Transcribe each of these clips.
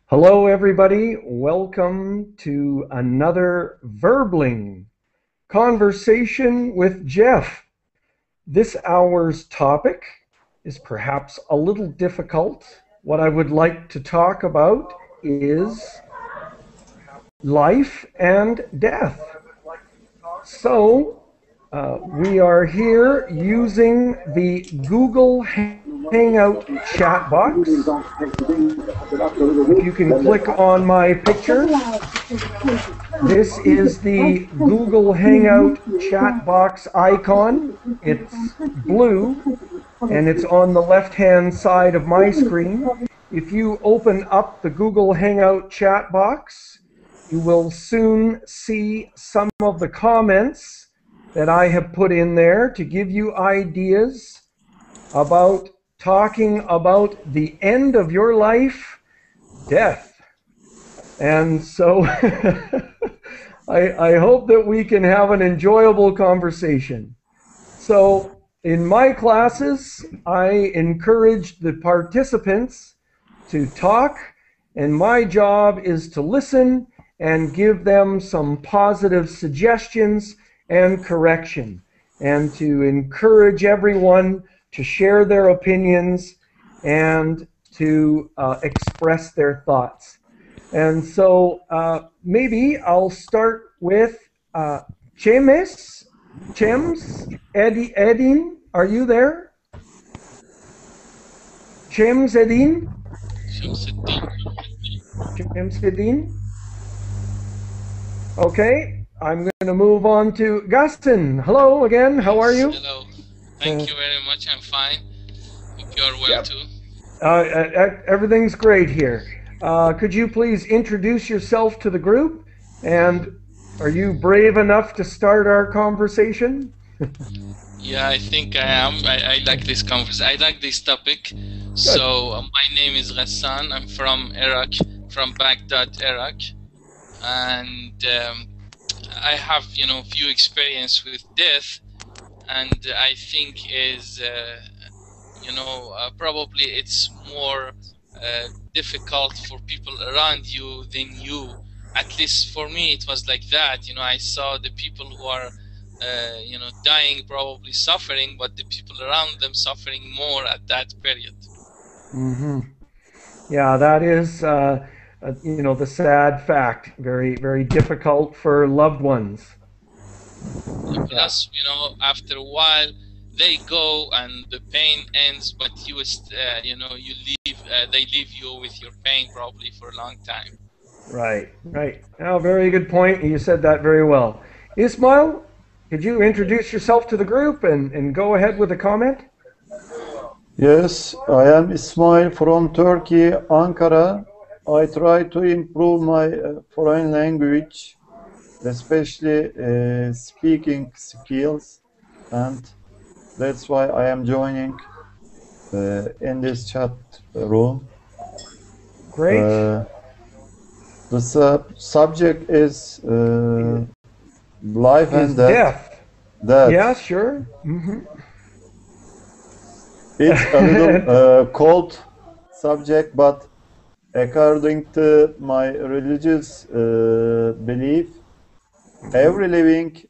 Hello everybody, welcome to another Verbling conversation with Geoff. This hour's topic is perhaps a little difficult. What I would like to talk about is life and death. So we are here using the Google Hangout chat box. If you can click on my picture, this is the Google Hangout chat box icon. It's blue and it's on the left-hand side of my screen. If you open up the Google Hangout chat box, you will soon see some of the comments that I have put in there to give you ideas about talking about the end of your life, death. And so I hope that we can have an enjoyable conversation. So in my classes, I encourage the participants to talk, and my job is to listen and give them some positive suggestions and correction, and to encourage everyone to share their opinions and to express their thoughts. And so maybe I'll start with Chems, Edin, are you there? Chems Edin? Chems Edin? Okay, I'm going to move on to Gaston. Hello again, how are you? Hello. Thank you very much. I'm fine. Hope you're well too. Everything's great here. Could you please introduce yourself to the group? And are you brave enough to start our conversation? Yeah, I think I am. I like this conversation. I like this topic. Good. So my name is Ghassan. I'm from Iraq, from Baghdad, Iraq, and I have few experience with death. And I think is, probably it's more difficult for people around you than you. At least for me, it was like that. I saw the people who are, dying, probably suffering, but the people around them suffering more at that period. Mm-hmm. Yeah, that is, the sad fact. Very, very difficult for loved ones. Plus, after a while, they go and the pain ends, but you leave. They leave you with your pain probably for a long time. Right, right. Oh, very good point. You said that very well. Ismail, could you introduce yourself to the group and go ahead with a comment? Yes, I am Ismail from Turkey, Ankara. I try to improve my foreign language, especially speaking skills, and that's why I am joining in this chat room. Great. The subject is life and death. Death. Yeah, sure. Mm-hmm. It's a little cold subject, but according to my religious belief, every living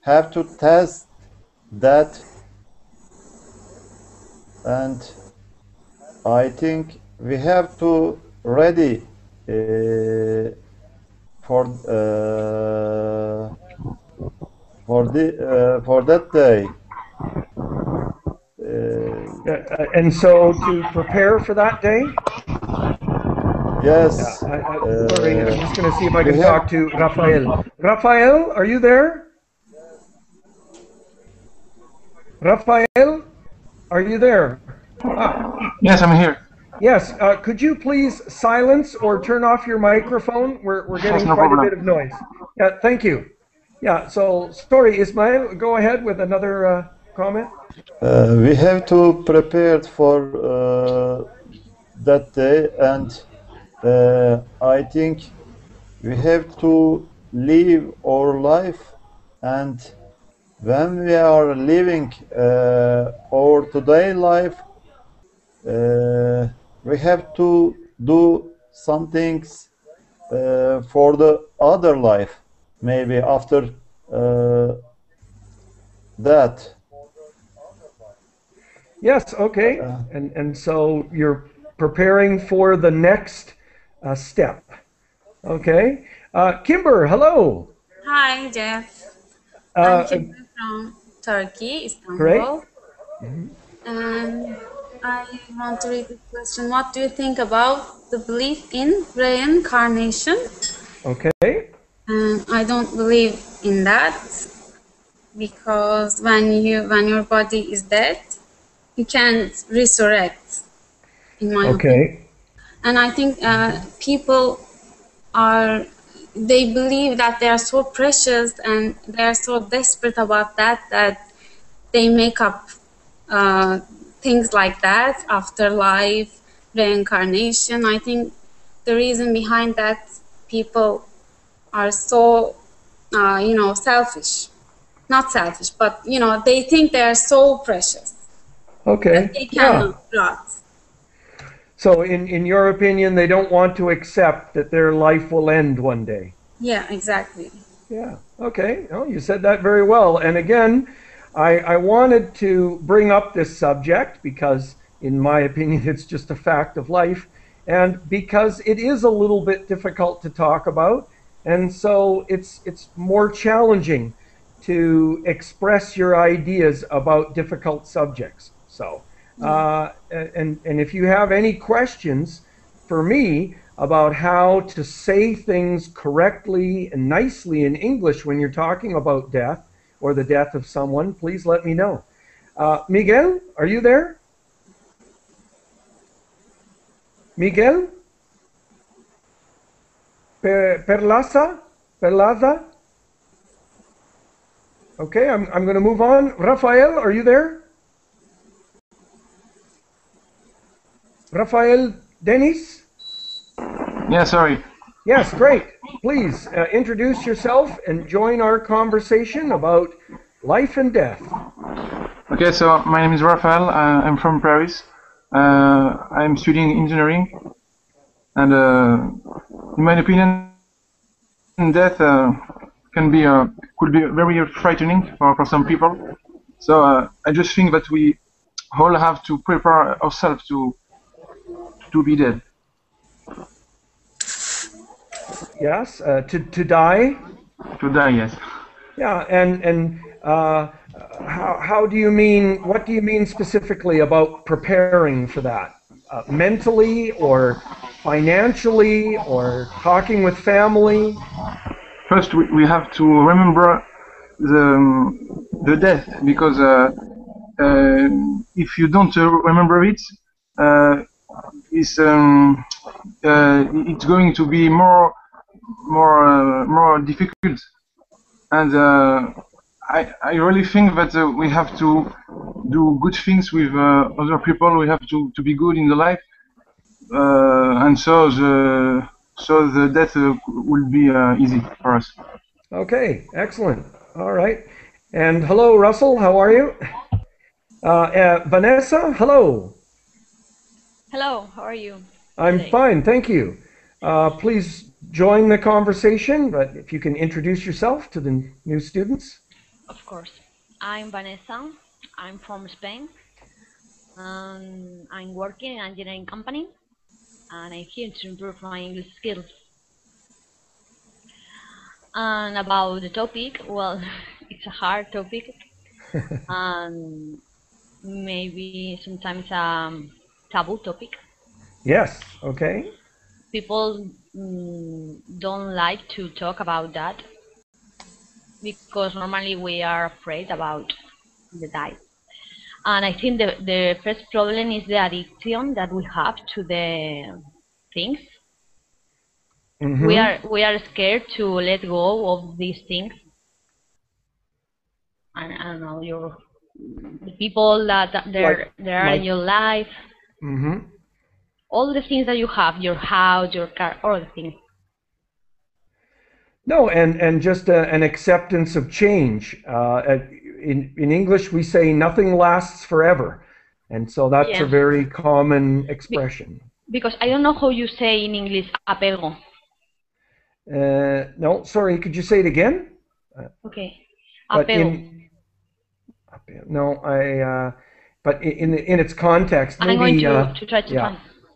have to test that, and I think we have to ready for that day. And so to prepare for that day? Yes. Sorry, I'm just going to see if I can talk to Rafael. Rafael, are you there? Rafael, are you there? Yes, I'm here. Yes, could you please silence or turn off your microphone? We're getting quite a bit of noise. Yeah, thank you. Yeah, so sorry, Ismail, go ahead with another comment. We have to prepare for that day, and I think we have to live our life, and when we are living our today life, we have to do some things for the other life, maybe after that. Yes, okay. And so you're preparing for the next step. Okay. Kimber, hello. Hi, Geoff. I'm Uh, Kimber from Turkey, great. Istanbul. And I want to read the question. What do you think about the belief in reincarnation? Okay. I don't believe in that because when your body is dead, you can't resurrect, in my opinion. Okay. And I think people they believe that they are so precious and they are so desperate about that they make up things like that, afterlife, reincarnation. I think the reason behind that, people are so selfish. Not selfish, but they think they are so precious that Okay. they Yeah. cannot rot. So in your opinion, they don't want to accept that their life will end one day. Yeah, exactly. Yeah. Okay. Oh, you said that very well. And again, I wanted to bring up this subject because, in my opinion, it's just a fact of life, and because it is a little bit difficult to talk about, and so it's more challenging to express your ideas about difficult subjects. So, and if you have any questions for me about how to say things correctly and nicely in English when you're talking about death or the death of someone, please let me know. Miguel, are you there? Miguel? Perlaza? Perlaza? Okay, I'm going to move on. Rafael, are you there? Rafael Denis? Yeah, sorry. Yes, great. Please introduce yourself and join our conversation about life and death. Okay, so my name is Rafael. I'm from Paris. I'm studying engineering, and in my opinion, death could be very frightening for some people. So I just think that we all have to prepare ourselves to be dead. Yes, to die. To die, yes. Yeah, and how do you mean? What do you mean specifically about preparing for that? Mentally, or financially, or talking with family? First, we have to remember the death, because if you don't remember it, uh, it's going to be more difficult. And I really think that we have to do good things with other people. We have to be good in the life, and so the death will be easy for us. Okay, excellent. All right. And hello, Russell. How are you? Vanessa, hello. Hello, how are you? I'm today? fine, thank you. Please join the conversation, but if you can introduce yourself to the new students. Of course. I'm Vanessa. I'm from Spain. I'm working in an engineering company, and I'm here to improve my English skills. And about the topic, well, it's a hard topic, and maybe sometimes taboo topic. Yes, okay. People don't like to talk about that because normally we are afraid about the die. And I think the first problem is the addiction that we have to the things. Mm-hmm. We are scared to let go of these things. And I don't know, the people that there are in your life, Mm-hmm. all the things that you have, your house, your car, all the things. No, and just an acceptance of change. In English, we say nothing lasts forever, and so that's a Yeah. very common expression. Because I don't know how you say in English apego. No, sorry, could you say it again? Okay. But Apego. but in its context, maybe I'm going to try to yeah,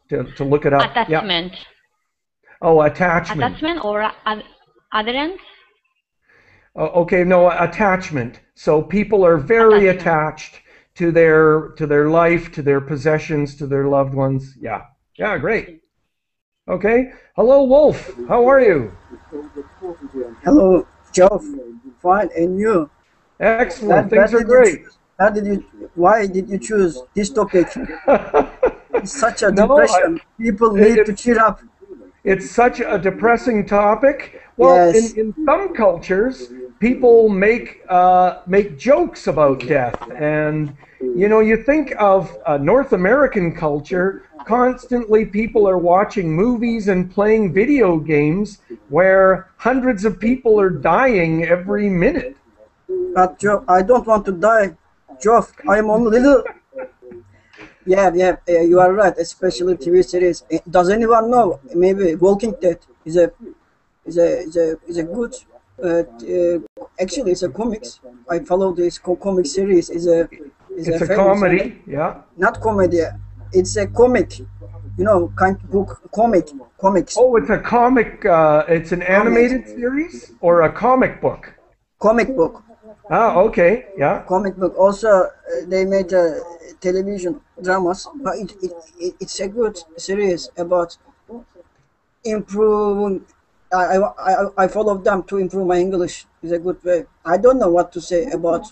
find to look it up. attachment. Yeah. Oh, attachment. Attachment or adherence? Okay, no, attachment. So people are very attached to their life, to their possessions, to their loved ones. Yeah. Yeah, great. Okay. Hello, Wolf. How are you? Hello, Geoff. Fine, and you? Excellent. Things are great. Why did you choose this topic? It's such a No, depression. People need to cheer up. It's such a depressing topic. Well, Yes. in some cultures, people make jokes about death, and you think of North American culture. Constantly, people are watching movies and playing video games where hundreds of people are dying every minute. But Geoff, I don't want to die. Geoff, I'm only little. Yeah, you are right. Especially TV series. Does anyone know? Maybe Walking Dead is a good. Actually, it's a comics. I follow this comic series. It's a famous comedy. Yeah. Not comedy. It's a comic. Kind of book comics. Oh, it's a comic. It's an animated series or a comic book. Comic book. Ah, okay, yeah. Comic book. Also, they made television dramas, but it's a good series about improving. I follow them to improve my English. It's a good way. I don't know what to say about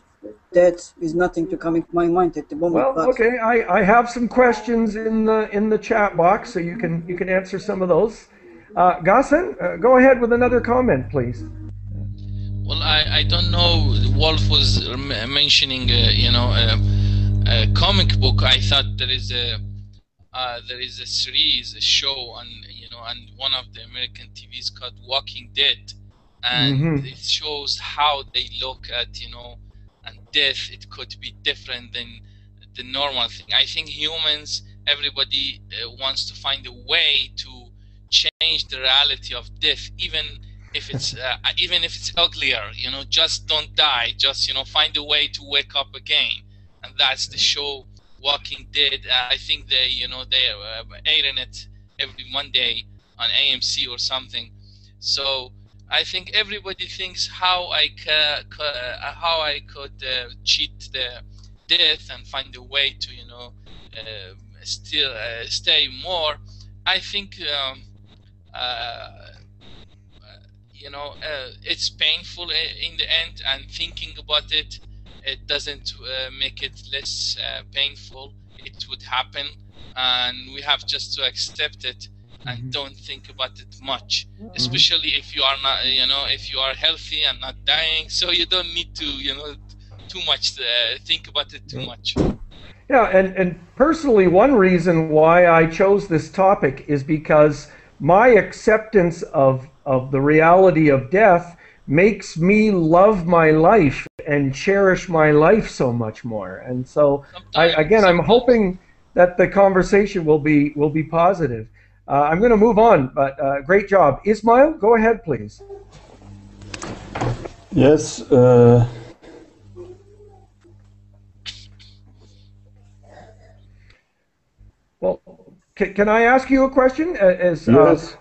that. Is nothing to come in my mind at the moment. Well, but okay. I have some questions in the chat box, so you can answer some of those. Gassen, go ahead with another comment, please. Well, I don't know. Wolf was mentioning, a comic book. I thought there is a series, a show on one of the American TVs called Walking Dead, and it shows how they look at and death. It could be different than the normal thing. I think humans, everybody wants to find a way to change the reality of death, even if it's uglier, just don't die, just find a way to wake up again. And that's the show Walking Dead. I think they airing it every Monday on AMC or something. So I think everybody thinks how I could cheat the death and find a way to still stay more. I think it's painful in the end, and thinking about it doesn't make it less painful. It would happen, and we have just to accept it and don't think about it much, especially if you are not, if you are healthy and not dying, so you don't need to too much think about it too much. Yeah, and personally, one reason why I chose this topic is because my acceptance of the reality of death makes me love my life and cherish my life so much more. And so, I'm hoping that the conversation will be positive. I'm going to move on, but great job. Ismail, go ahead, please. Yes. Well, can I ask you a question? Yes.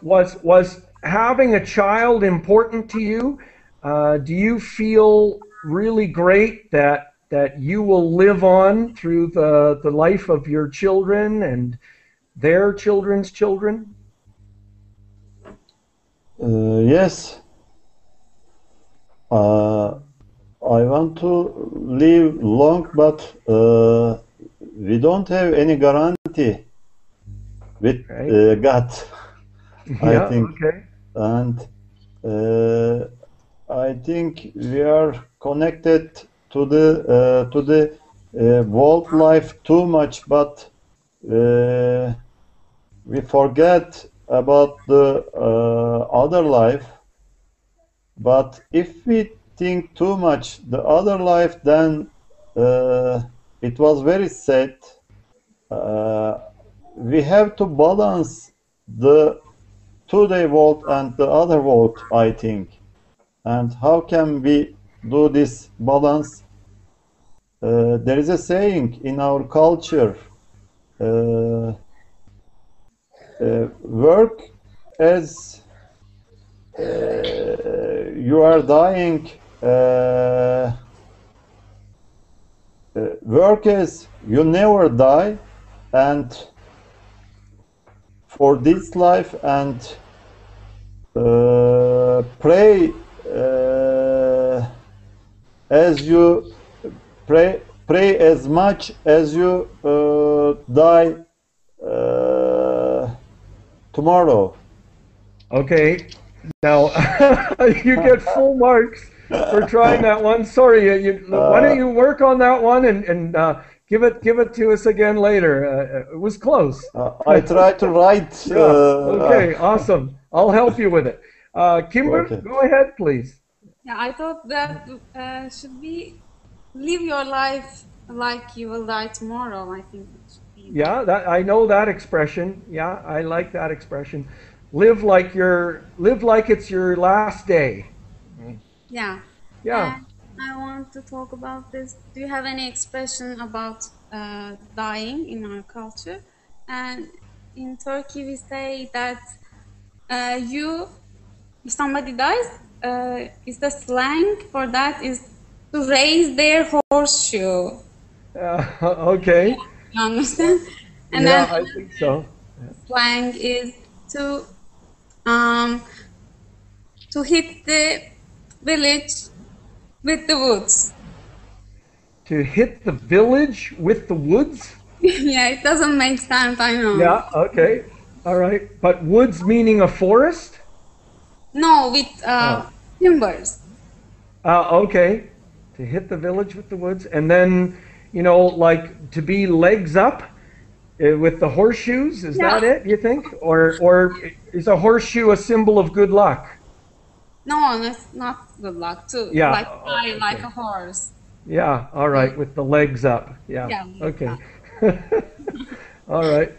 Was having a child important to you? Do you feel really great that you will live on through the life of your children and their children's children? Yes. I want to live long, but we don't have any guarantee with God. Yeah, I think, okay. and I think we are connected to the world life too much, but we forget about the other life. But if we think too much the other life, then it was very sad. We have to balance the today world and the other world, I think. And how can we do this balance? There is a saying in our culture, work as you are dying, work as you never die, and for this life, and pray as you pray as much as you die tomorrow. Okay, now you get full marks for trying that one. Sorry, why don't you work on that one and give it to us again later? It was close. I try to write. Yeah. Okay, awesome. I'll help you with it. Kimber, Okay. go ahead, please. Yeah, I thought that should be live your life like you will die tomorrow. I think it should be. Yeah, that I know that expression. Yeah, I like that expression. Live like it's your last day. Yeah. Yeah. And I want to talk about this. Do you have any expression about dying in our culture? And in Turkey, we say that if somebody dies, is the slang for that is to raise their horseshoe. Okay. You understand? And Yeah, then I think so. slang is to hit the village with the woods. To hit the village with the woods? Yeah, it doesn't make sense, I know. Yeah, okay. All right. But woods meaning a forest? No, with timbers. Okay. To hit the village with the woods. And then, like to be legs up with the horseshoes. Is that it, you think? Or is a horseshoe a symbol of good luck? No, that's not good luck too. Yeah. Like fly like a horse. Yeah, all right, with the legs up. Yeah, Yeah, okay. All right.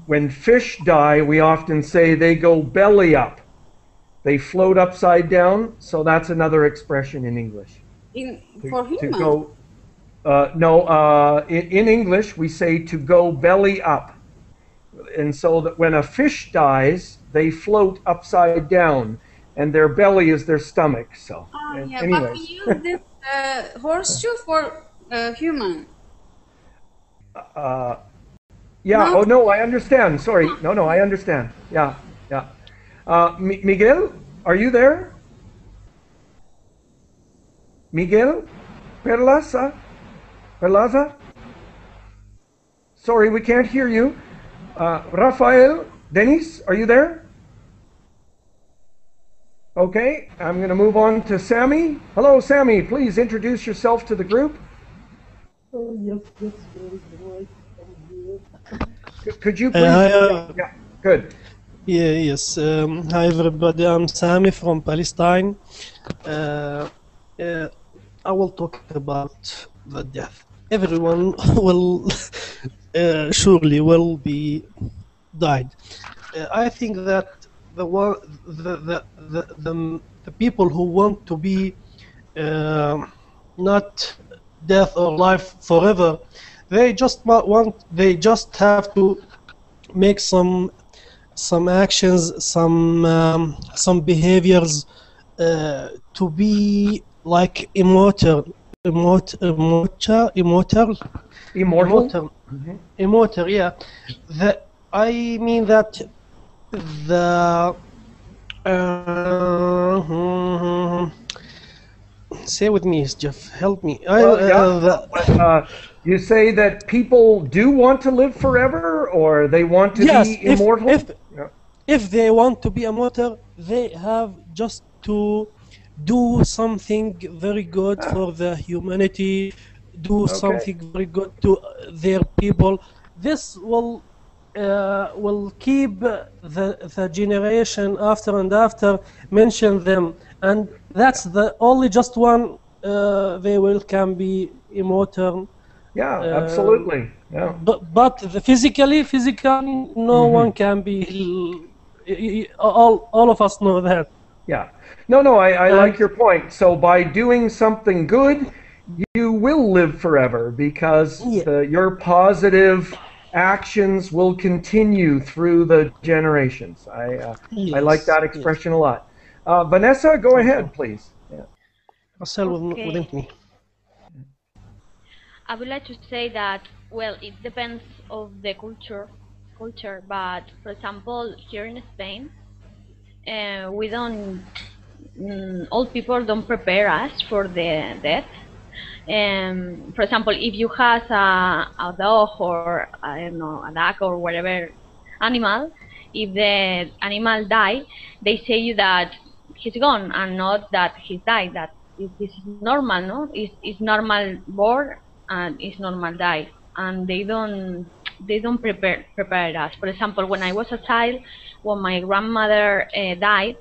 When fish die, we often say they go belly up. They float upside down, so that's another expression in English. For To human. go, in English, we say to go belly up. And so that when a fish dies, they float upside down, and their belly is their stomach. So, Yeah, anyways. but we use this horseshoe for human. Yeah. No. Oh no, I understand. Sorry. No, I understand. Yeah, yeah. Miguel, are you there? Miguel, Perlaza. Sorry, we can't hear you. Rafael, Denis, are you there? Okay, I'm going to move on to Sammy. Hello, Sammy. Please introduce yourself to the group. Yes. Could you please? Yeah, good. Yes. Hi, everybody. I'm Sammy from Palestine. I will talk about the death. Everyone will surely will be died. I think that the people who want to be not death or life forever, they just have to make some actions, some behaviors to be like immortal. Yeah. I mean that the say with me, Geoff. Help me. You say that people do want to live forever, or they want to be immortal? If they want to be immortal, they have just to do something very good for the humanity, do something very good to their people. This will will keep the generation after and after mention them, and that's the only just one they will can be immortal. Yeah, absolutely. Yeah. But the physically, no one can be. All of us know that. Yeah. No, I like your point. So by doing something good, you will live forever because your positive actions will continue through the generations. I like that expression a lot. Vanessa, go ahead, please. Yeah. Within me. I would like to say that, well, it depends of the culture, but for example, here in Spain, we don't, old people don't prepare us for the death. For example, if you have a dog or, I don't know, a duck or whatever animal, if the animal die, they say you that he's gone and not that he's died, that this is normal, no? It's normal born and it's normal die, and they don't prepare us. For example, when I was a child, when my grandmother died,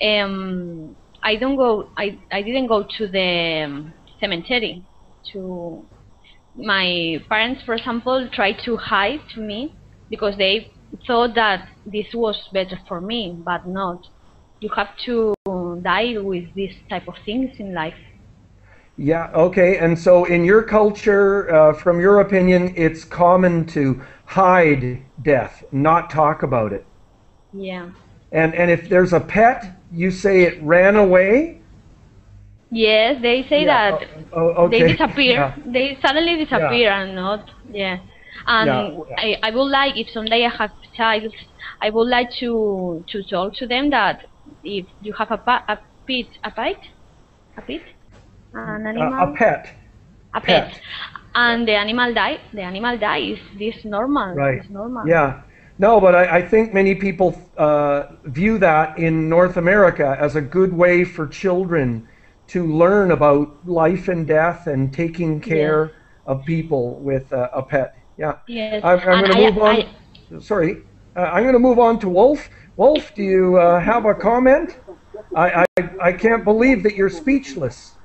I didn't go to the cemetery. To my parents, for example, tried to hide to me because they thought that this was better for me, but not. You have to die with this type of things in life. Yeah, okay. And so in your culture, from your opinion, it's common to hide death, not talk about it. Yeah. And if there's a pet, you say it ran away? Yes, they say that okay. they disappear. Yeah. They suddenly disappear and not, yeah. And I would like, if someday I have a child, I would like to talk to them that if you have a pet, an animal, a pet, and the animal dies. This normal, right? It's normal. Yeah. No, but I think many people view that in North America as a good way for children to learn about life and death and taking care of people with a pet. Yeah. Yes. I'm going to move on. Sorry. I'm going to move on to Wolf. Wolf, do you have a comment? I can't believe that you're speechless.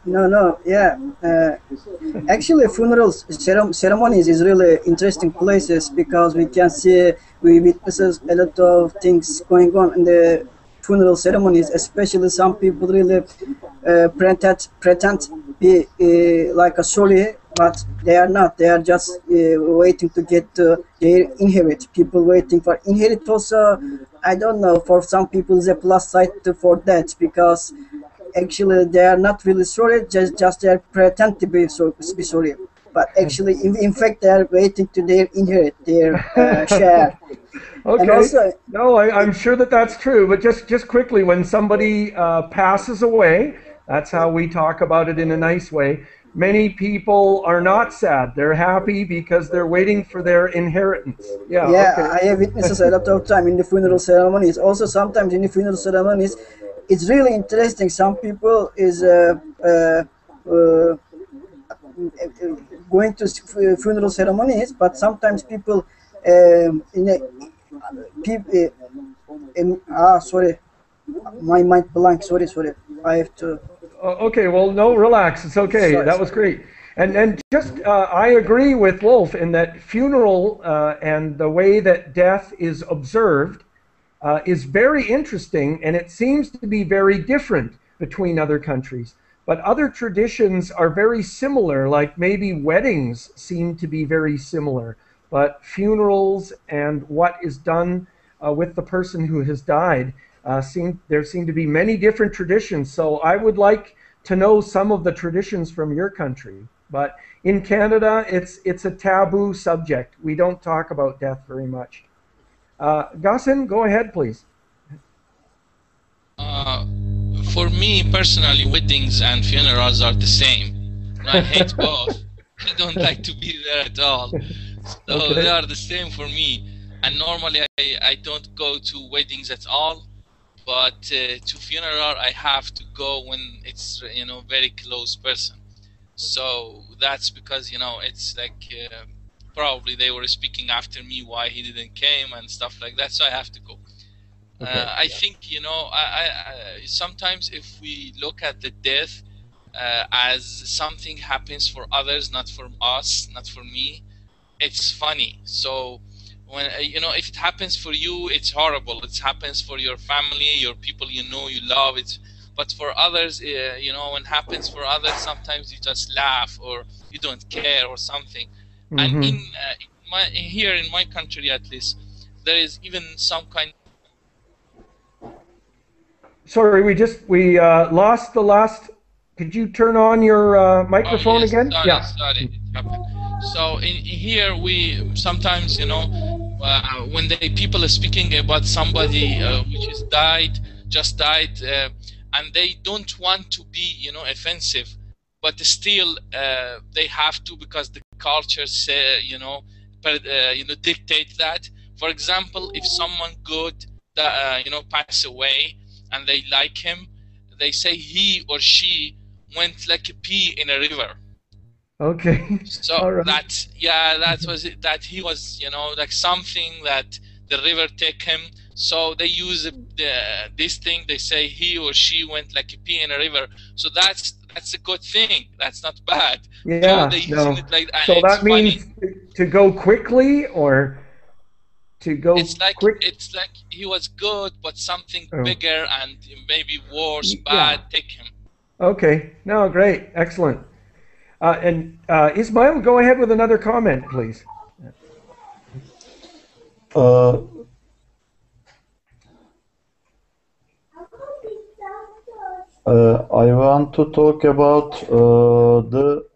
No, yeah. Actually, funerals ceremonies is really interesting places because we witnesses a lot of things going on in the funeral ceremonies. Especially some people really pretend be like a sorry, but they are not. They are just waiting to get their inherit. People waiting for inherit also. I don't know. For some people, is a plus side for that because actually they are not really sorry. Just they are pretend to be sorry. But actually, in fact, they are waiting to their inherit their share. Okay. And also, no, I'm sure that's true. But just quickly, when somebody passes away, that's how we talk about it in a nice way. Many people are not sad. They're happy because they're waiting for their inheritance. Yeah. Okay. I have witnesses a lot of time in the funeral ceremonies. Also, sometimes in the funeral ceremonies, it's really interesting. Some people is going to funeral ceremonies, but sometimes people sorry, my mind blank. Sorry, I have to. Okay, well, no, relax. It's okay. Sorry. That was great. And just, I agree with Wolf in that funeral and the way that death is observed is very interesting, and it seems to be very different between other countries. But other traditions are very similar, like maybe weddings seem to be very similar. But funerals and what is done with the person who has died, there seem to be many different traditions. So I would like to know some of the traditions from your country. But in Canada, it's a taboo subject. We don't talk about death very much. Gassen, go ahead, please. For me personally, weddings and funerals are the same. I hate both. I don't like to be there at all. So okay. They are the same for me. And normally I don't go to weddings at all. But to funeral, I have to go when it's very close person. So that's because it's like probably they were speaking after me why he didn't came and stuff like that, so I have to go. Okay. I think, you know, I sometimes if we look at the death as something happens for others, not for us, not for me, it's funny. So when you know, if it happens for you, it's horrible. It happens for your family, your people you know, you love it. But for others, you know, when it happens for others, sometimes you just laugh or you don't care or something. And Mm-hmm. here in my country, at least, there is even some kind. Sorry, we lost the last. Could you turn on your microphone Oh yes, again? sorry, Yeah. sorry, it happened. So here we sometimes, you know, when the people are speaking about somebody which is just died, and they don't want to be, you know, offensive, but still they have to because the culture say, you know, dictate that. For example, if someone good that you know pass away and they like him, they say he or she went like a pea in a river. Okay. So All right. that was it, that he was, you know, like something that the river take him. So they use this thing. They say he or she went like a pea in a river. So that's a good thing. That's not bad. Yeah. They No. using it like that. So It's that means funny. to go quickly or to go It's like quick. he was good, but something Oh. bigger and maybe worse, Yeah. bad, take him. Okay. No, great. Excellent. And Ismail, go ahead with another comment, please. I want to talk about the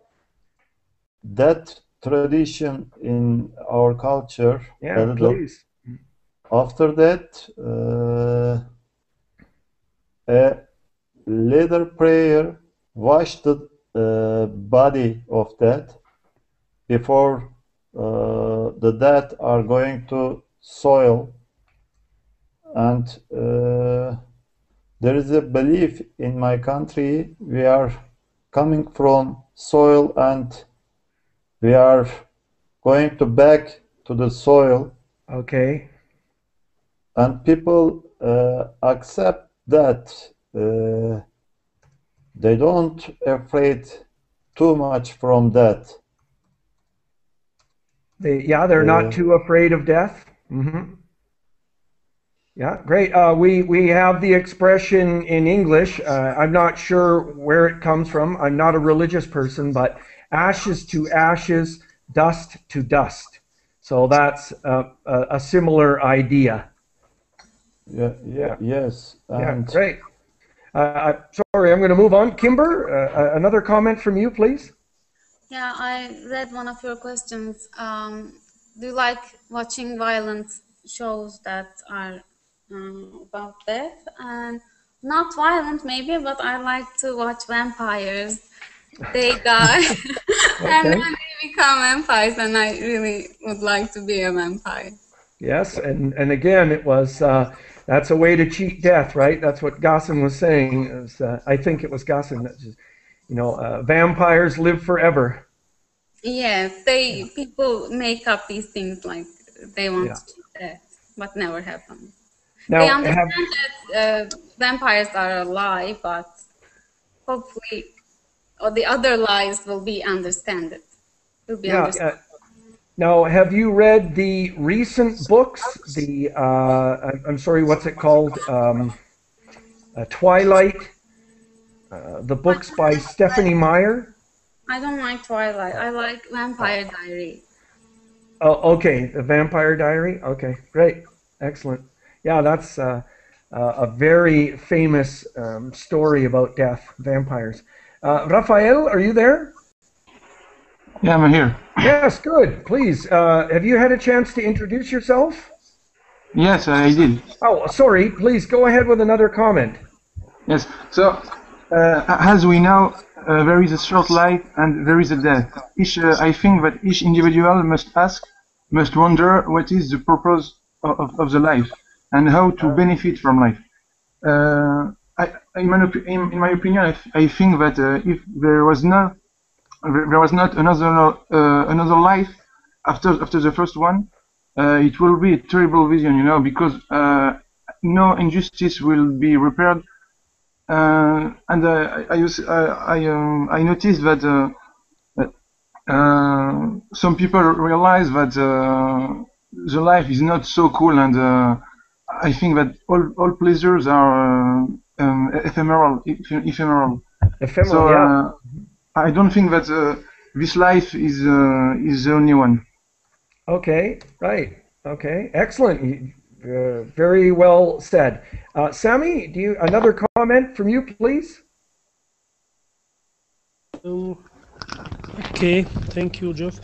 death tradition in our culture a Yeah, little. please. After that, a leader prayer wash the body of death before the dead are going to soil, and there is a belief in my country we are coming from soil and we are going to back to the soil. Okay. And people accept that. They don't afraid too much from that. They're not too afraid of death. Mm-hmm. Yeah, great. We have the expression in English. I'm not sure where it comes from. I'm not a religious person, but ashes to ashes, dust to dust. So that's a similar idea. Yeah. Yes. Yeah, great. Sorry, I'm going to move on. Kimber, another comment from you, please. Yeah, I read one of your questions. Do you like watching violent shows that are about death? And not violent, maybe, but I like to watch vampires. They die and then they become vampires, and I really would like to be a vampire. Yes, and again, it was that's a way to cheat death, right? That's what Gassan was saying. I think it was Gassan that just, you know, vampires live forever. Yes, people make up these things like they want to cheat death, but never happens. Now, they understand that vampires are a lie, but hopefully, or the other lies will be understood. Now, have you read the recent books? The I'm sorry, what's it called? Twilight. The books by Stephanie Meyer. I don't like Twilight. I like Vampire Diary. Oh, okay, the Vampire Diary. Okay, great, excellent. Yeah, that's a very famous story about death, vampires. Rafael, are you there? Yeah, I'm here. Yes, good. Please, have you had a chance to introduce yourself? Yes, I did. Oh, sorry. Please go ahead with another comment. Yes. So, as we know, there is a short life and there is a death. I think that each individual must wonder what is the purpose of the life and how to benefit from life. In my opinion, I think that if there was not another life, after the first one, it will be a terrible vision, you know, because no injustice will be repaired. And I noticed that some people realize that the life is not so cool, and I think that all pleasures are ephemeral. So yeah. I don't think that this life is the only one. Okay, right. Okay, excellent. Very well said. Sammy, another comment from you, please? Okay, thank you, Geoff.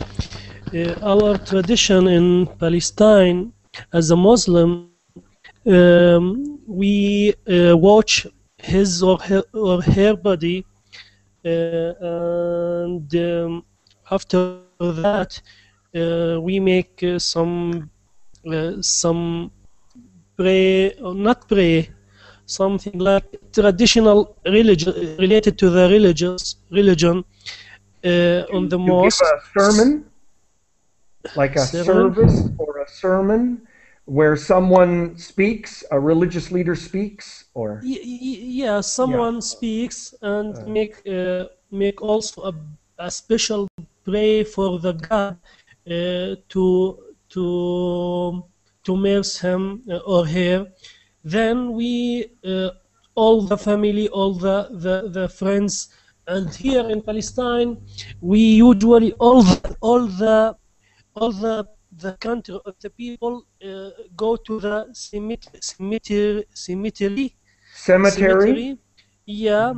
Our tradition in Palestine, as a Muslim, we watch his or her body, and after that, we make some pray, or not pray, something like traditional religion related to the religion on the You mosque. give a sermon, like a service or a sermon, where someone speaks, a religious leader speaks, or yeah, someone speaks and make also a special pray for the God to mercy him or her. Then we all the family, all the friends, and here in Palestine we usually all the country of the people go to the cemetery, yeah,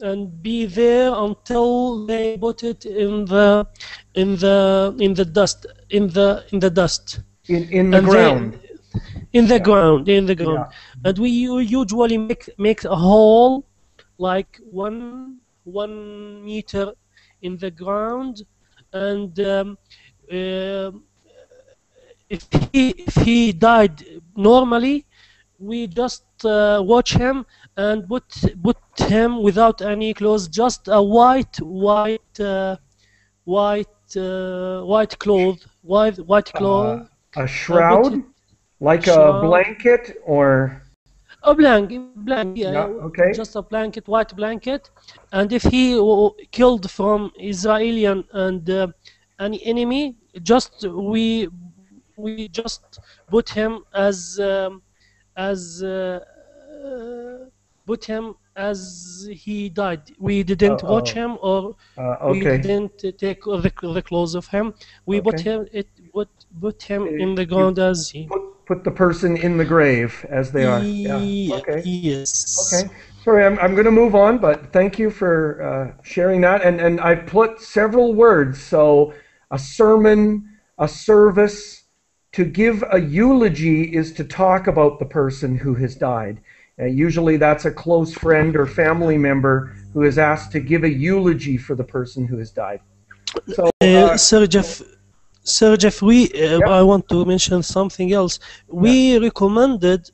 and be there until they put it in the dust, in the dust, in the ground. In the ground, Yeah. and we usually make a hole like 1 meter in the ground, and if he died normally, we just watch him and put him without any clothes, just a white cloth, a shroud, like a blanket, or a blanket, yeah, okay, just a blanket, white blanket. And if he killed from Israeli and any enemy, just we just put him as put him as he died. We didn't watch him, or we didn't take the clothes of him. We put him in the ground as he. Put the person in the grave as they are. Yeah. Okay. Yes. Okay. Sorry, I'm going to move on, but thank you for sharing that. And I've put several words. So a sermon, a service. To give a eulogy is to talk about the person who has died. Usually that's a close friend or family member who is asked to give a eulogy for the person who has died. So, Sir Geoff, I want to mention something else. We recommended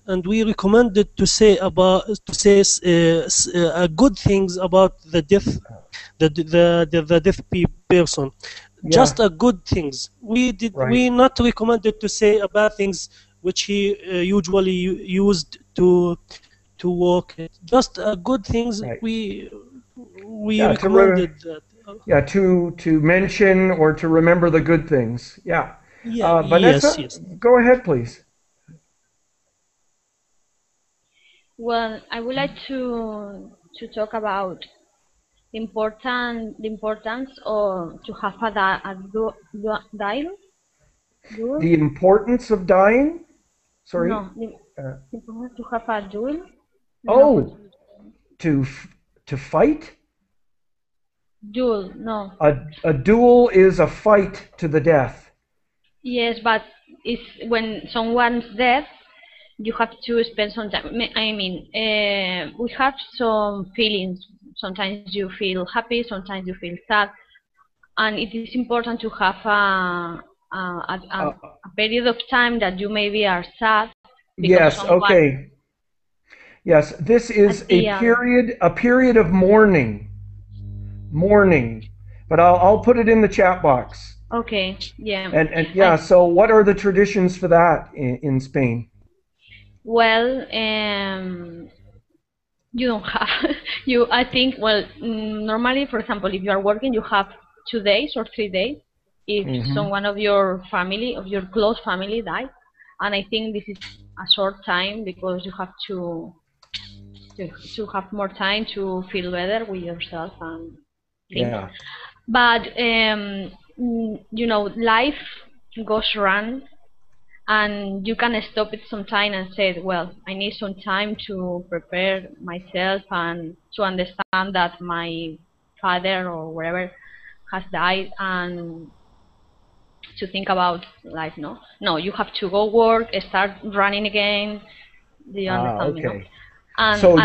to say good things about the death, the death person. Just a good things. We not recommended to say bad things, which he usually used to work it. Just good things. We recommended that. Yeah, to mention or to remember the good things. Yeah. Vanessa, yes. Go ahead, please. Well, I would like to talk about the importance of to have a dying. The importance of dying? Sorry. No, the importance to have a duel. Oh, to fight? Duel, no. A duel is a fight to the death. Yes, but it's when someone's dead, you have to spend some time. I mean, we have some feelings. Sometimes you feel happy, sometimes you feel sad, and it is important to have a period of time that you maybe are sad. Yes. Okay. Yes, this is a period of mourning. but I'll put it in the chat box. Okay, yeah. And yeah, so what are the traditions for that in Spain? Well, you don't have I think, well, normally, for example, if you are working, you have 2 days or 3 days if someone of your family, of your close family, died. And I think this is a short time because you have to have more time to feel better with yourself and things. Yeah. But you know, life goes around, and you can stop it sometime and say, well, I need some time to prepare myself and to understand that my father or wherever has died, and to think about life. No, you have to go work, start running again. Do you understand me? No? And so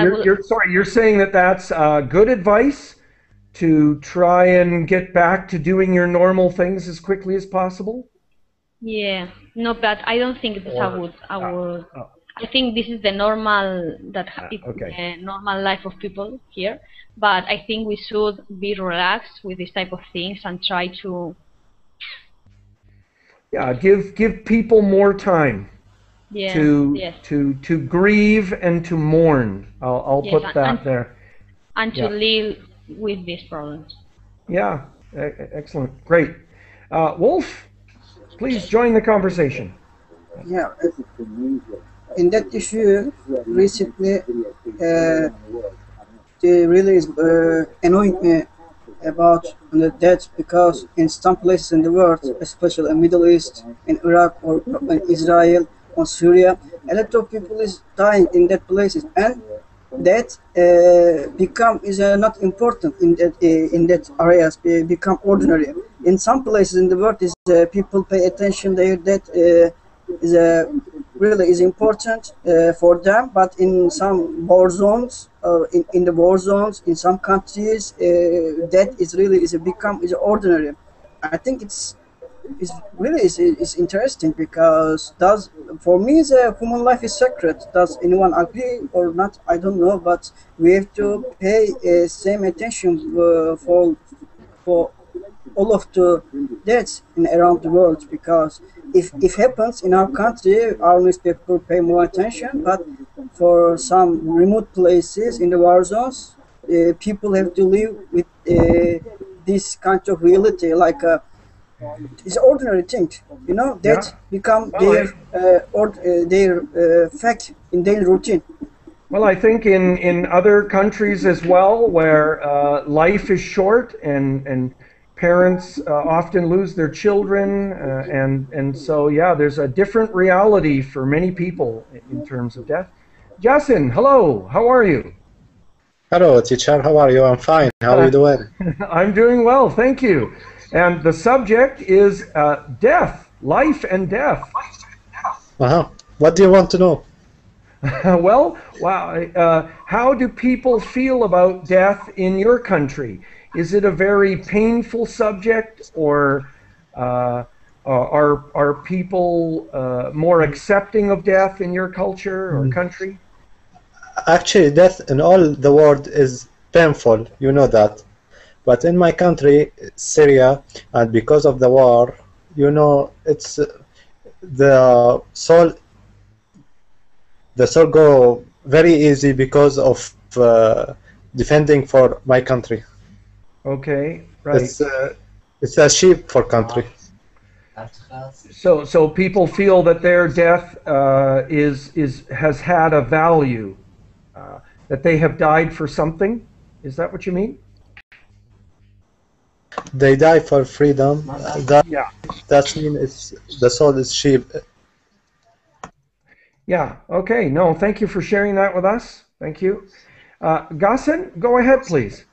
you're saying that that's good advice to try and get back to doing your normal things as quickly as possible? Yeah, no, but I don't think it's I think this is the normal normal life of people here. But I think we should be relaxed with this type of things and try to give people more time to grieve and to mourn. I'll put that there. And to live with these problems. Yeah, excellent, great. Wolf, please join the conversation. Yeah, in that issue, recently, it really is annoying me about the death, because in some places in the world, especially in Middle East, in Iraq or in Israel or Syria, a lot of people is dying in that places, and that is not important in that areas, become ordinary. In some places in the world, is people pay attention there, that is really is important for them, but in some war zones, in the war zones, in some countries, that is really become ordinary. I think it's really interesting, because for me the human life is sacred. Does anyone agree or not? I don't know, but we have to pay same attention for all of the deaths around the world, because if happens in our country, our newspaper pay more attention, but for some remote places in the war zones, people have to live with this kind of reality, like it's ordinary thing, that become their fact in daily routine. Well, I think in other countries as well, where life is short and parents often lose their children, and so there's a different reality for many people in terms of death. Jason, hello, how are you? Hello, teacher, how are you? I'm fine. How are you doing? I'm doing well, thank you. And the subject is death, life and death. What do you want to know? Well, how do people feel about death in your country? Is it a very painful subject, or are people more accepting of death in your culture or country? Actually, death in all the world is painful, you know that. But in my country, Syria, and because of the war, it's the soul go very easy because of defending for my country. Okay, right. It's a sheep for country. So people feel that their death has had a value, that they have died for something. Is that what you mean? They die for freedom. That means the soul is sheep. Yeah. Okay. No. Thank you for sharing that with us. Thank you. Gassen, go ahead, please.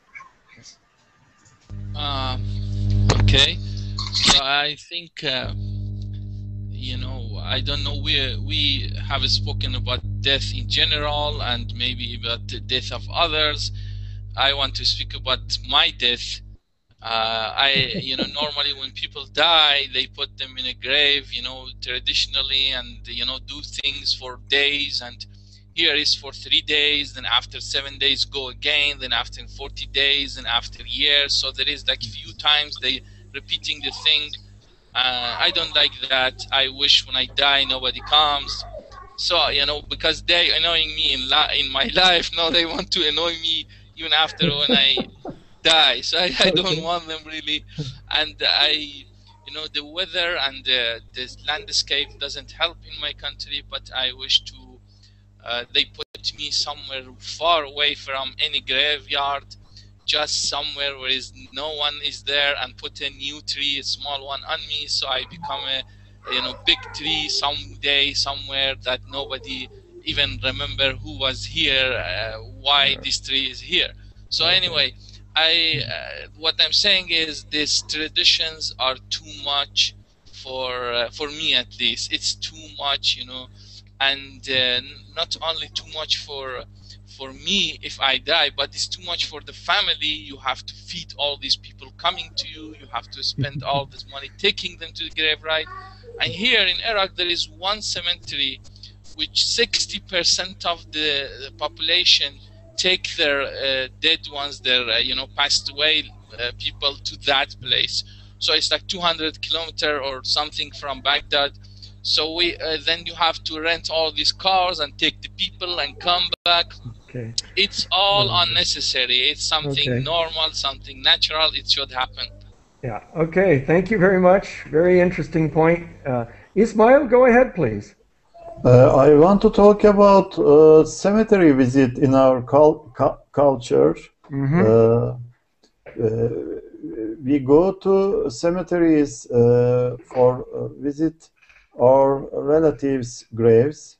Okay. So I think I don't know. We have spoken about death in general and maybe about the death of others. I want to speak about my death. Normally when people die, they put them in a grave, traditionally, and do things for days, and here is for 3 days, then after 7 days go again, then after 40 days, and after years. So there is like few times they repeating the thing. I don't like that. I wish when I die nobody comes. So you know, because they annoying me in my life. Now they want to annoy me even after when I die. So I don't want them really. And you know, the weather and the landscape doesn't help in my country. But I wish to they put me somewhere far away from any graveyard, just somewhere where no one is there, and put a new tree, a small one, on me, so I become a big tree someday somewhere that nobody even remember who was here, why this tree is here. So anyway, what I'm saying is these traditions are too much for me, at least. It's too much, you know, and not only too much for me if I die, but it's too much for the family. You have to feed all these people coming to you. You have to spend all this money taking them to the grave, right? And here in Iraq, there is one cemetery which 60% of the population take their dead ones, their passed away people, to that place. So it's like 200 kilometers or something from Baghdad. So we then you have to rent all these cars and take the people and come back. Okay. It's all unnecessary. It's something normal, something natural. It should happen. Yeah. Okay. Thank you very much. Very interesting point. Ismail, go ahead, please. I want to talk about cemetery visit in our culture. We go to cemeteries for visit our relatives' graves,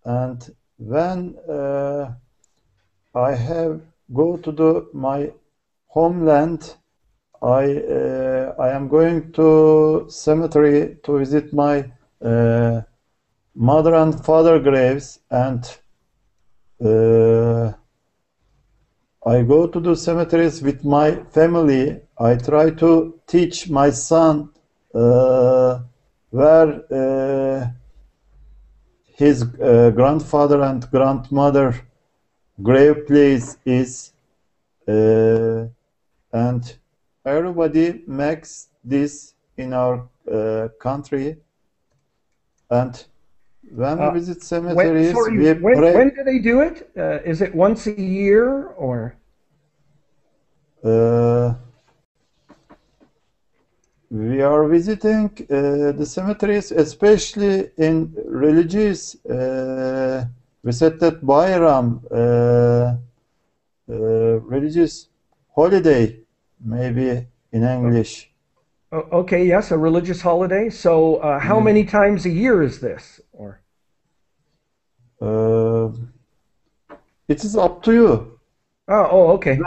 and when I have go to my homeland, I am going to cemetery to visit my mother and father graves, and I go to the cemeteries with my family. I try to teach my son where his grandfather and grandmother grave place is, and everybody makes this in our country. And when we visit cemeteries, we pray. When do they do it? Is it once a year or? We are visiting the cemeteries, especially in religious. We said that Bayram, religious holiday, maybe in English. Okay, yes, a religious holiday. So how many times a year is this? Or it is up to you. Oh, okay.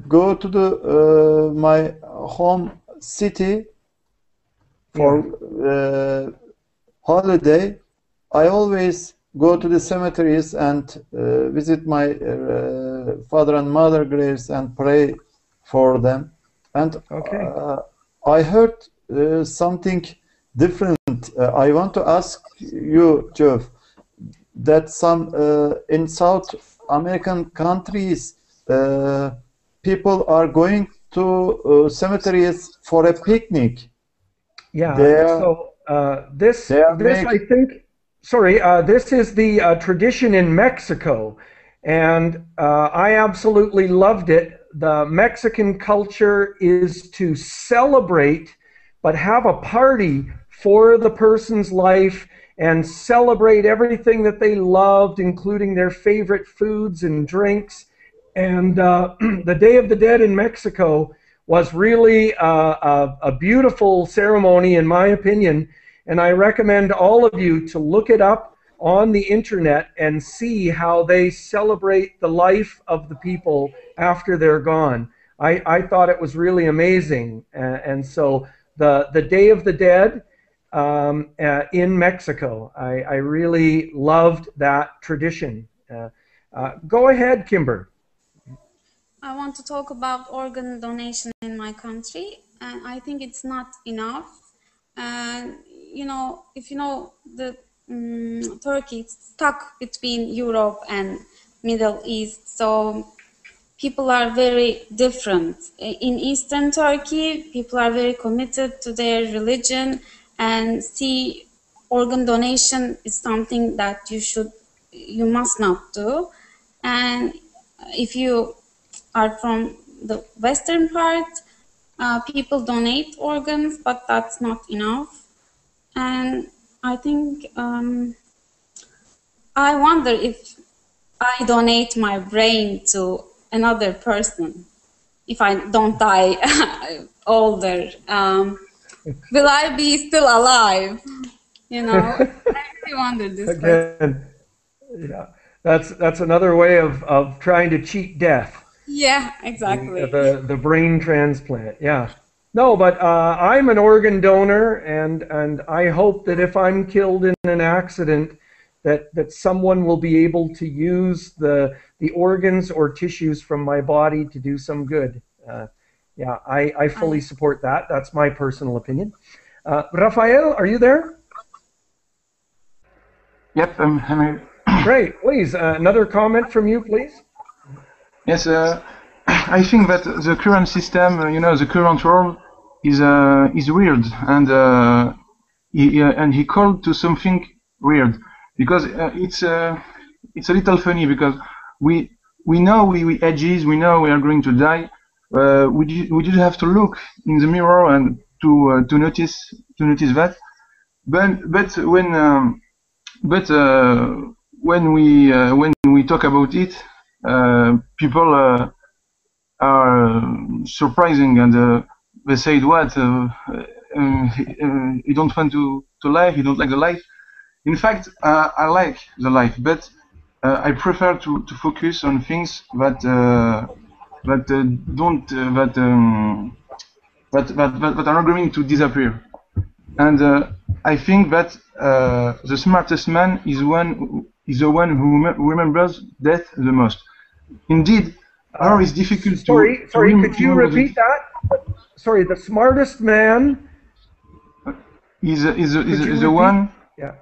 Go to the my home city for holiday. I always go to the cemeteries and visit my father and mother graves and pray for them. And I heard something different. I want to ask you, Geoff, that some in South American countries, people are going to cemeteries for a picnic. Yeah. So this I think. Sorry, this is the tradition in Mexico, and I absolutely loved it. The Mexican culture is to celebrate, but have a party for the person's life and celebrate everything that they loved, including their favorite foods and drinks. And the Day of the Dead in Mexico was really a beautiful ceremony, in my opinion. And I recommend all of you to look it up on the internet and see how they celebrate the life of the people after they're gone. I thought it was really amazing. And so the Day of the Dead in Mexico, I really loved that tradition. Go ahead, Kimber. I want to talk about organ donation in my country, and I think it's not enough. And you know, if you know the Turkey is stuck between Europe and Middle East, so people are very different. In Eastern Turkey, people are very committed to their religion and see organ donation is something that you must not do. And if you are from the Western part, people donate organs, but that's not enough. And I think I wonder if I donate my brain to another person, if I don't die older, will I be still alive? You know, I really wonder this question. Again, yeah, that's another way of trying to cheat death. Yeah, exactly. The brain transplant. Yeah. No, but I'm an organ donor, and I hope that if I'm killed in an accident, that someone will be able to use the organs or tissues from my body to do some good. Yeah, I fully support that. That's my personal opinion. Rafael, are you there? Yep, I'm here. Great. Please, another comment from you, please. Yes, I think that the current system, the current world is weird, and he called to something weird because it's a little funny because we know we edges, we know we are going to die. We just have to look in the mirror and to notice that. But when we talk about it, people are surprising, and they say, "What? You don't want to life? You don't like the life?" In fact, I like the life, but I prefer to focus on things that are not going to disappear. And I think that the smartest man is the one who remembers death the most. Indeed, it's difficult to. Sorry, could you repeat that? Sorry, the smartest man is the one. Yeah.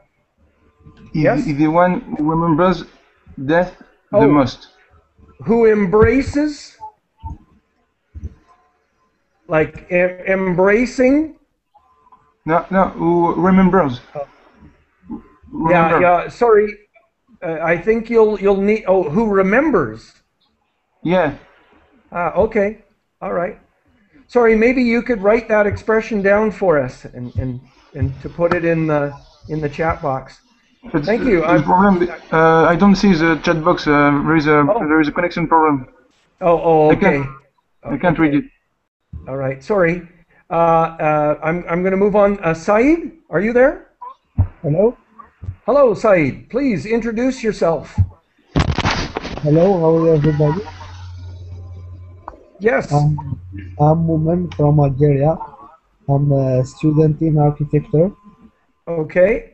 Is the one who remembers death the most. Who embraces, like embracing. No, who remembers. Yeah. Sorry, I think you'll need. Oh, who remembers? Yeah. Okay. All right. Sorry, maybe you could write that expression down for us and to put it in the chat box. But thank you. The problem, I don't see the chat box. There is a connection problem. Oh, okay. I can't read it. All right. Sorry. I'm going to move on. Saeed, are you there? Hello. Hello, Saeed. Please introduce yourself. Hello. How are everybody? Yes. I'm Mumin from Algeria. I'm a student in architecture. Okay.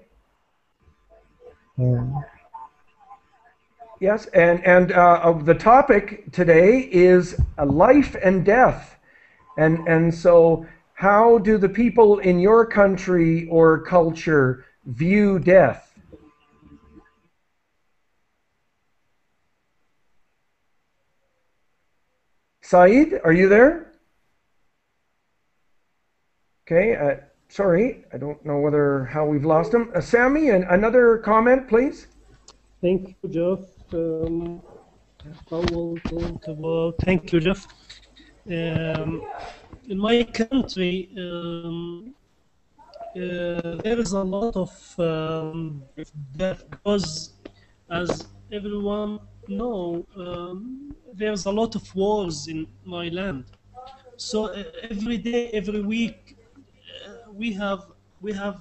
Yes, and the topic today is life and death, and so how do the people in your country or culture view death? Saeed, are you there? Okay, sorry, I don't know how we've lost him. Sammy, another comment, please. Thank you, Geoff. Thank you, Geoff. In my country, there is a lot of death because, as everyone knows, there's a lot of wars in my land. So every day, every week, we have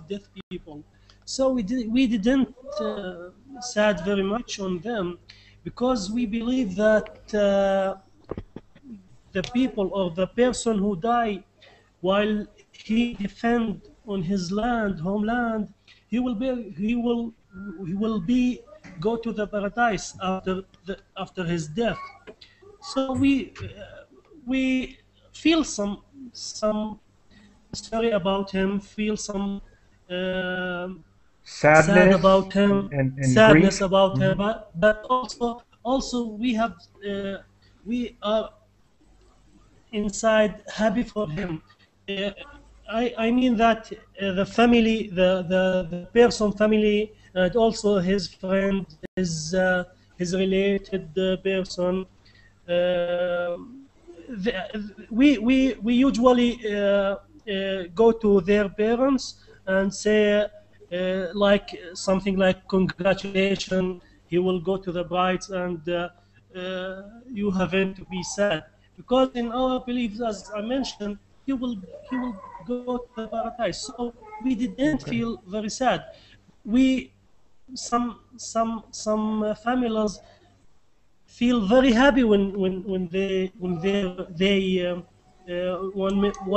deaf people. So we didn't sad very much on them because we believe that the people or the person who die while he defend on his homeland, he will be go to the paradise after his death. So we feel some story about him, feel some sadness about him, and sadness grief. about him, but also we are inside happy for him. Uh, I mean that the family, the person family, and also his friend, his related person. We usually go to their parents and say like something like congratulations. He will go to the brides and you haven't to be sad, because in our beliefs, as I mentioned, he will go to the paradise. So we didn't feel very sad. We some families feel very happy when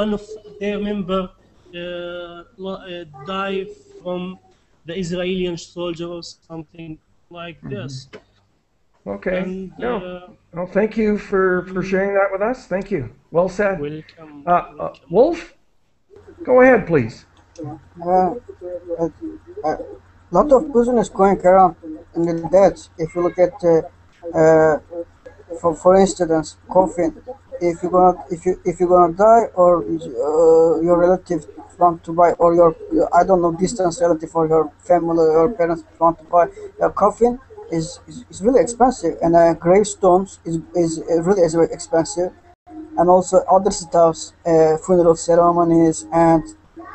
one of their member die from the Israeli soldier or something like this. Okay. And No. Well, thank you for sharing that with us. Thank you. Well said. welcome. Wolf, go ahead, please. A lot of business going around in the dead. If you look at, for instance, coffin. If you're gonna die, or your relative want to buy, or your I don't know, distant relative or your family or parents want to buy a coffin, is really expensive, and gravestones is very expensive, and also other stuffs, funeral ceremonies, and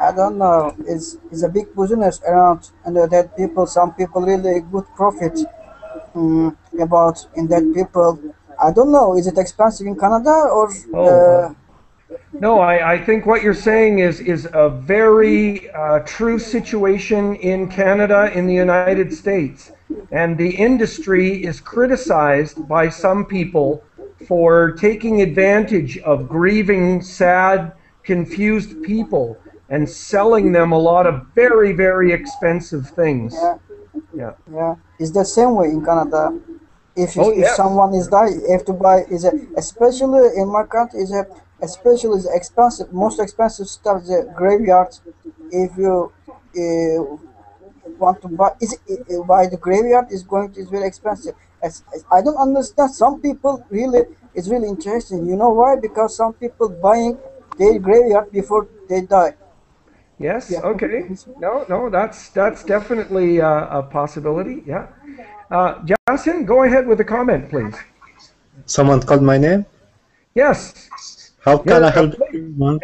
I don't know, is a big business around, and that some people really good profit about in that people. I don't know, is it expensive in Canada or? No, I think what you're saying is a very true situation in Canada, in the United States. And the industry is criticized by some people for taking advantage of grieving, sad, confused people and selling them a lot of very, very expensive things. Yeah. It's the same way in Canada. If yes. someone is dying, you have to buy. Especially in my country, especially the expensive, most expensive stuff, the graveyard. If you want to buy the graveyard, is very expensive. I don't understand. Some people really, it's really interesting. You know why? Because some people buying their graveyard before they die. Yes. Okay. No. That's definitely a possibility. Yeah. Jason, go ahead with a comment, please. Someone called my name? Yes. How can I help you, man?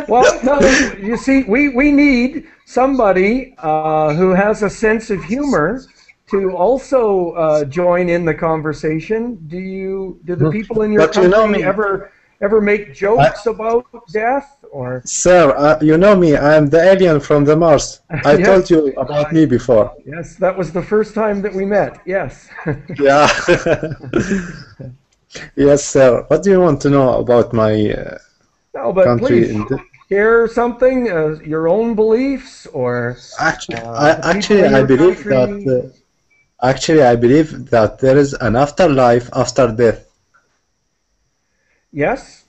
Well, no, you see, we need somebody who has a sense of humor to also join in the conversation. Do the people in your country ever make jokes about death? Or Sir, you know me, I'm the alien from the Mars. I told you about me before. Yes, that was the first time that we met. Yes. Yeah. Yes, sir. What do you want to know about my country? Please share something, your own beliefs, or I believe that there is an afterlife after death. Yes.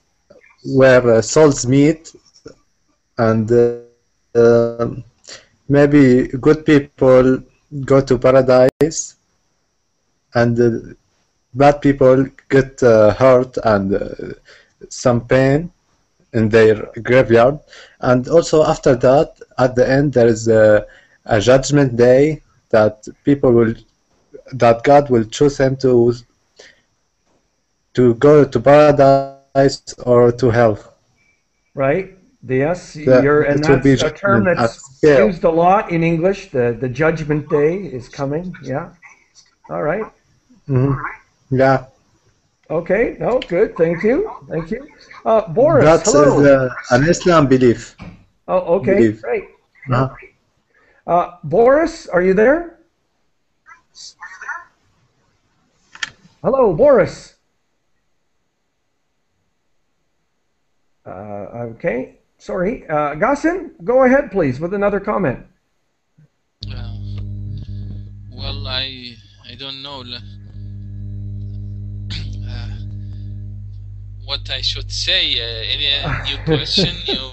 Where souls meet, and maybe good people go to paradise, and bad people get hurt and some pain in their graveyard. And also after that, at the end, there is a judgment day that God will choose them to go to paradise or to hell. Right. Yes. And that's a term that's used a lot in English. The judgment day is coming. Yeah. All right. Yeah. Okay. No. Good. Thank you. Boris. That's an Islam belief. Oh. Okay. Great. Boris, are you there? Hello, Boris. Okay, sorry. Gassin, go ahead, please, with another comment. Well, I don't know. What I should say. Any new question? You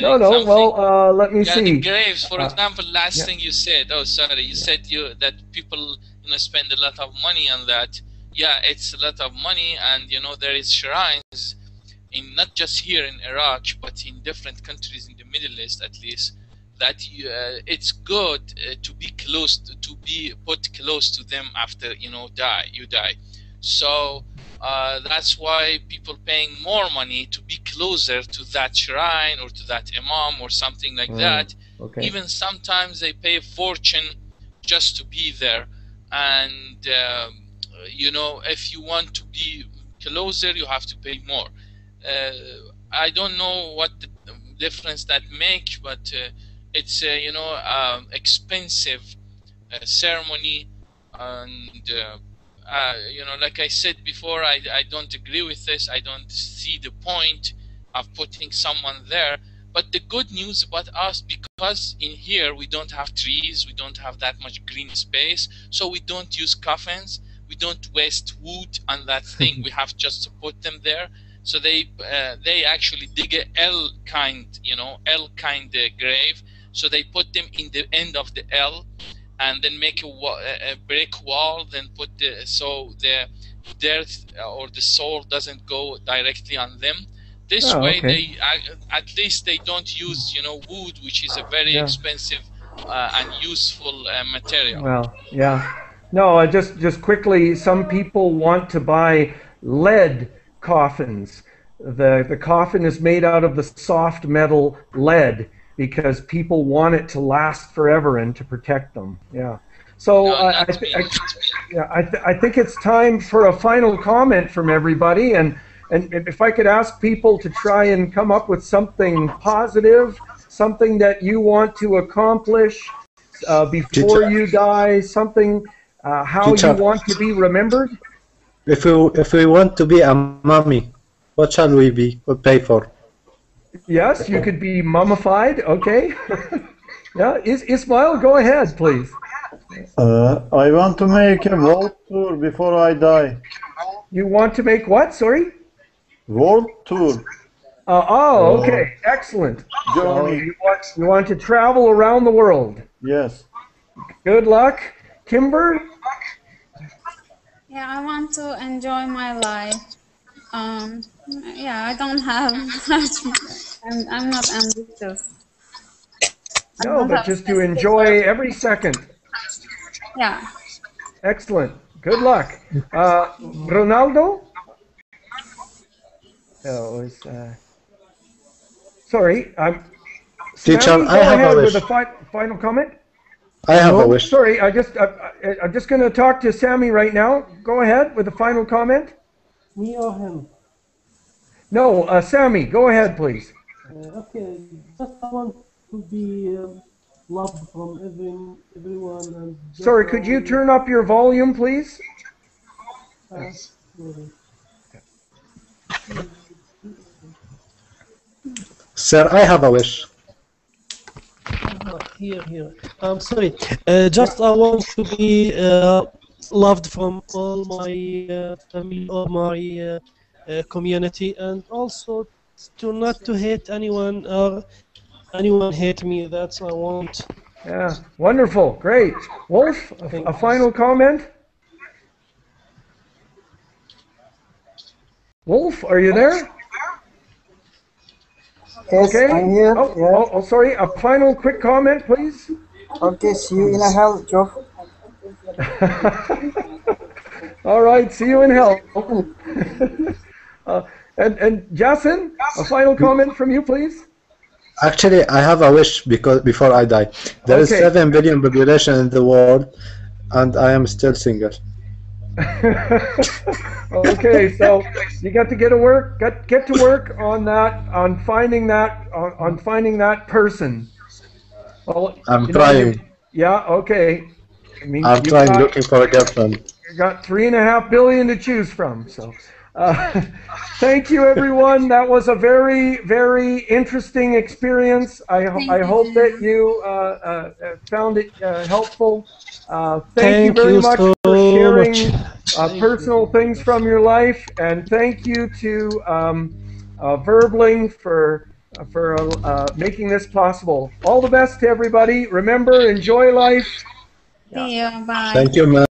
No, adding no. something? Well, let me Yeah, see. the graves, for example, last yeah. thing you said. Oh, sorry, you said that people spend a lot of money on that. Yeah, it's a lot of money, and there is shrines in not just here in Iraq, but in different countries in the Middle East, at least. That it's good to be to be put close to them after you die. So that's why people paying more money to be closer to that shrine or to that imam or something like that. Okay. Even sometimes they pay a fortune just to be there. And if you want to be closer, you have to pay more. I don't know what the difference that make, but it's expensive ceremony, and like I said before, I don't agree with this. I don't see the point of putting someone there. But the good news about us, because in here we don't have trees, we don't have that much green space, so we don't use coffins, we don't waste wood on that thing. We have just to put them there. So they actually dig a L kind grave. So they put them in the end of the L, and then make a brick wall. Then put so the death or the soul doesn't go directly on them. This way, they at least they don't use wood, which is a very expensive and useful material. Well, yeah. No, just quickly, some people want to buy lead coffins. The coffin is made out of the soft metal lead because people want it to last forever and to protect them. Yeah. So I think it's time for a final comment from everybody, and if I could ask people to try and come up with something positive, something that you want to accomplish before you die, something how you want to be remembered. If we want to be a mummy, what shall we pay for? Yes, you could be mummified. Okay. Yeah, Ismail, go ahead, please. I want to make a world tour before I die. You want to make what? Sorry. World tour. Okay, excellent. So you want to travel around the world. Yes. Good luck, Kimber. Yeah, I want to enjoy my life. Yeah, I don't have much. I'm not ambitious. No, but just to enjoy every second. Yeah. Excellent. Good luck. Ronaldo? Sorry, Teacher, Sammy, I have a wish. with a final comment. I have a wish. Sorry, I'm just going to talk to Sammy right now. Go ahead with a final comment. Me or him? No, Sammy, go ahead, please. Okay, just I want to be loved from everyone. And sorry, could you turn up your volume, please? Sir, I have a wish. Here. I'm sorry. Just I want to be loved from all my family or my community, and also to not to hate anyone or anyone hate me. That's what I want. Yeah, wonderful, great. Wolf, a final comment? Wolf, are you there? Yes, Okay. I'm here. Oh, sorry. A final quick comment, please. Okay, see you in a hell, Geoff. All right, see you in hell. And Jason, a final comment from you, please. Actually, I have a wish before I die. There is 7 billion population in the world, and I am still single. Okay, so you got to get to work on that, on finding that person. Well, I'm trying. Yeah, okay. I mean, I'm trying, looking for a girlfriend. You got 3.5 billion to choose from. So, thank you, everyone. That was a very, very interesting experience. I hope that you found it helpful. Thank you very much for sharing. personal things from your life, and thank you to Verbling for making this possible. All the best to everybody. Remember, enjoy life. See you. Bye. Thank you, man.